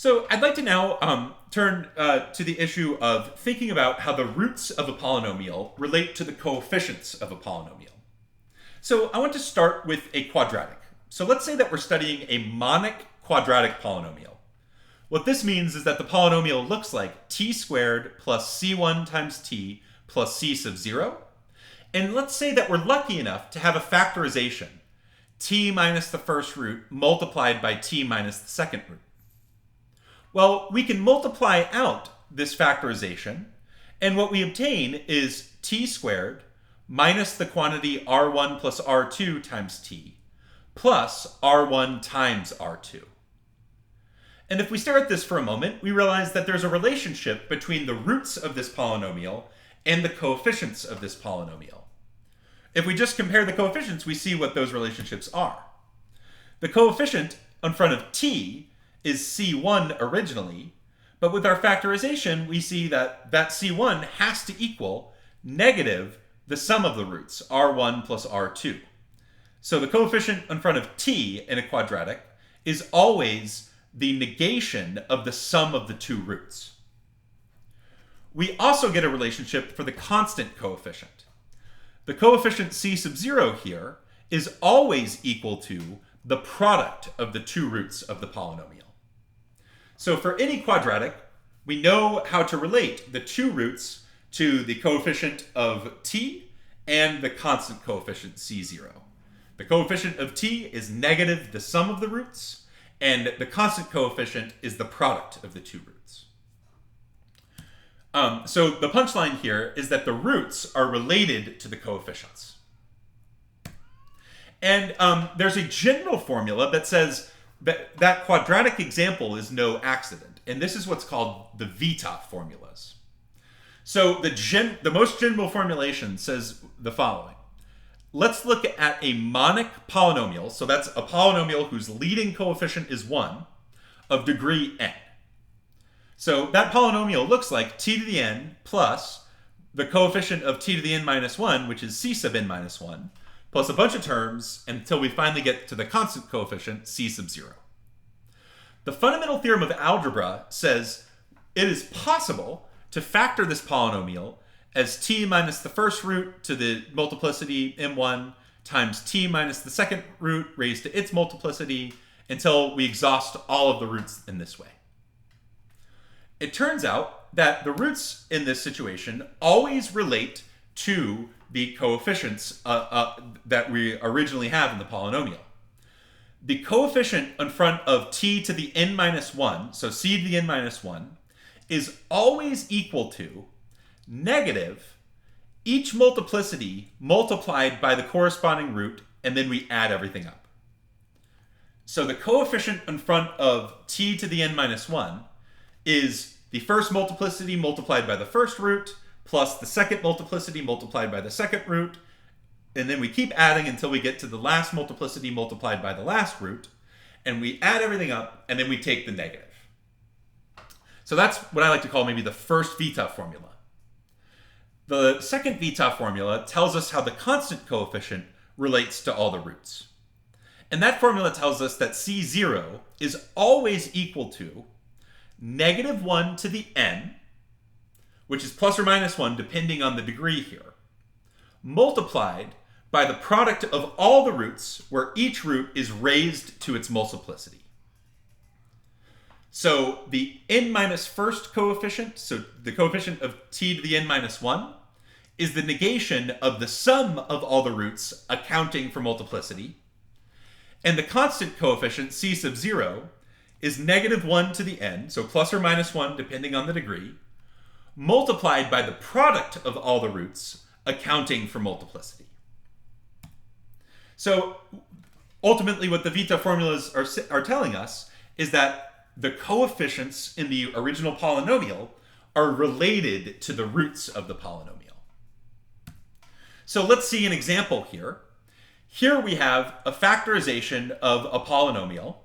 So I'd like to now turn to the issue of thinking about how the roots of a polynomial relate to the coefficients of a polynomial. So I want to start with a quadratic. So let's say that we're studying a monic quadratic polynomial. What this means is that the polynomial looks like t squared plus c1 times t plus c sub 0. And let's say that we're lucky enough to have a factorization, t minus the first root multiplied by t minus the second root. Well, we can multiply out this factorization, and what we obtain is t squared minus the quantity r1 plus r2 times t plus r1 times r2. And if we stare at this for a moment, we realize that there's a relationship between the roots of this polynomial and the coefficients of this polynomial. If we just compare the coefficients, we see what those relationships are. The coefficient in front of t is c1 originally, but with our factorization, we see that that c1 has to equal negative the sum of the roots, r1 plus r2. So the coefficient in front of t in a quadratic is always the negation of the sum of the two roots. We also get a relationship for the constant coefficient. The coefficient c sub 0 here is always equal to the product of the two roots of the polynomial. So for any quadratic, we know how to relate the two roots to the coefficient of t and the constant coefficient c0. The coefficient of t is negative the sum of the roots, and the constant coefficient is the product of the two roots. So the punchline here is that the roots are related to the coefficients. And there's a general formula that says that quadratic example is no accident. And this is what's called the Vieta formulas. So the most general formulation says the following. Let's look at a monic polynomial. So that's a polynomial whose leading coefficient is 1 of degree n. So that polynomial looks like t to the n plus the coefficient of t to the n minus 1, which is c sub n minus 1, plus a bunch of terms until we finally get to the constant coefficient, c sub 0. The fundamental theorem of algebra says it is possible to factor this polynomial as t minus the first root to the multiplicity m1 times t minus the second root raised to its multiplicity until we exhaust all of the roots in this way. It turns out that the roots in this situation always relate to the coefficients that we originally have in the polynomial. The coefficient in front of t to the n minus 1, so c to the n minus 1, is always equal to negative each multiplicity multiplied by the corresponding root, and then we add everything up. So the coefficient in front of t to the n minus 1 is the first multiplicity multiplied by the first root, plus the second multiplicity multiplied by the second root, and then we keep adding until we get to the last multiplicity multiplied by the last root, and we add everything up, and then we take the negative. So that's what I like to call maybe the first Vieta formula. The second Vieta formula tells us how the constant coefficient relates to all the roots. And that formula tells us that c0 is always equal to negative 1 to the n, which is plus or minus 1 depending on the degree here, multiplied by the product of all the roots where each root is raised to its multiplicity. So the n minus first coefficient, so the coefficient of t to the n minus 1, is the negation of the sum of all the roots accounting for multiplicity. And the constant coefficient, c sub 0, is negative 1 to the n, so plus or minus 1 depending on the degree, multiplied by the product of all the roots accounting for multiplicity. So ultimately what the Vieta formulas are telling us is that the coefficients in the original polynomial are related to the roots of the polynomial. So let's see an example here. Here we have a factorization of a polynomial.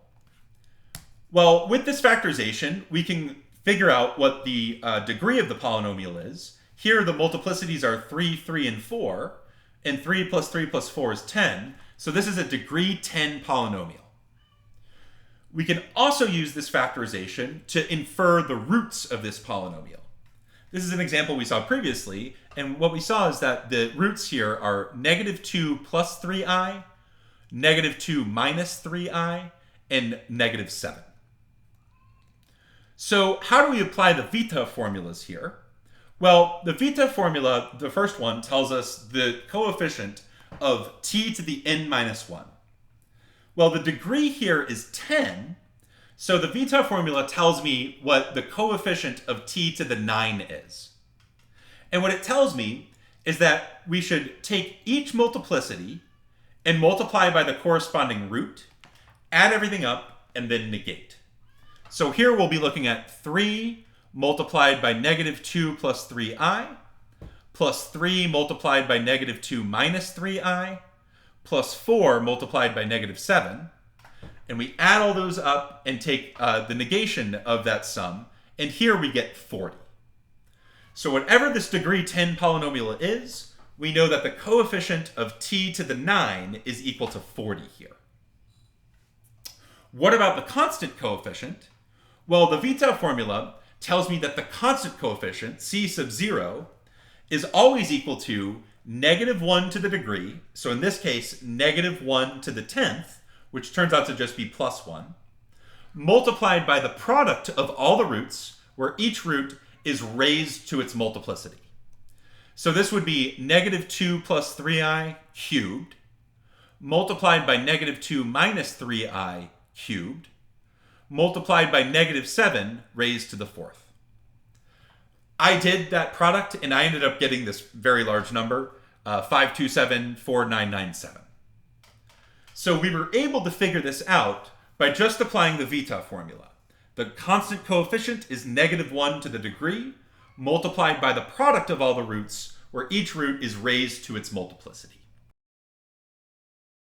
Well, with this factorization, we can figure out what the degree of the polynomial is. Here the multiplicities are 3, 3, and 4, and 3 plus 3 plus 4 is 10. So this is a degree 10 polynomial. We can also use this factorization to infer the roots of this polynomial. This is an example we saw previously, and what we saw is that the roots here are -2 plus 3i, -2 minus 3i, and -7. So how do we apply the Vieta formulas here? Well, the Vieta formula, the first one, tells us the coefficient of t to the n minus 1. Well, the degree here is 10, so the Vieta formula tells me what the coefficient of t to the 9 is. And what it tells me is that we should take each multiplicity and multiply by the corresponding root, add everything up, and then negate. So here we'll be looking at 3 multiplied by -2 plus 3i, plus 3 multiplied by -2 minus 3i, plus 4 multiplied by -7. And we add all those up and take the negation of that sum, and here we get 40. So whatever this degree 10 polynomial is, we know that the coefficient of t to the 9 is equal to 40 here. What about the constant coefficient? Well, the Vieta formula tells me that the constant coefficient, c sub 0, is always equal to -1 to the degree, so in this case, -1 to the 10th, which turns out to just be +1, multiplied by the product of all the roots, where each root is raised to its multiplicity. So this would be -2 plus 3i cubed, multiplied by -2 minus 3i cubed, multiplied by -7 raised to the 4th. I did that product, and I ended up getting this very large number, 5274997. So we were able to figure this out by just applying the Vieta formula. The constant coefficient is -1 to the degree, multiplied by the product of all the roots, where each root is raised to its multiplicity.